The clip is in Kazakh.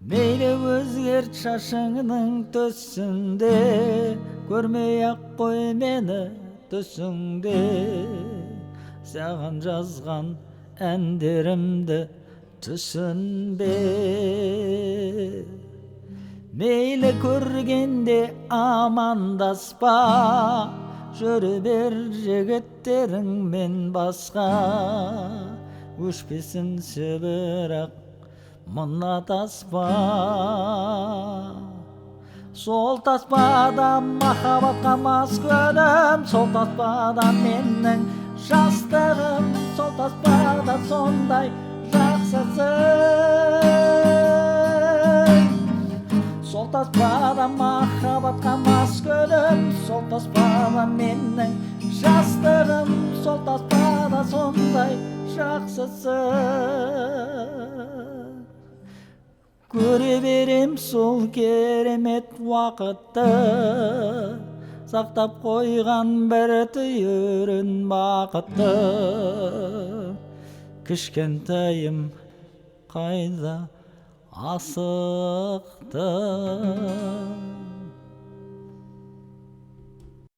Meyle özgert şaşыңның төсінде, көрмей-ақ қой мені түсіңде. Саған жазған әндерімді түсінбе. Мейлі көргенде амандаспа, жүрі бер жігіттеріңмен басқа. Өшпесін бірақ мына таспа. Сол таспада махаббатқа мас күнім, сол таспада менің жастығым, сол таспада сондай жақсысың. Сол таспада махаббатқа мас күнім, сол таспада менің жастығым, сол таспада сондай жақсысың. Көре берем сол керемет уақытты, сақтап қойған бір түйірін бақытты. Кішкентайым қайда асықты.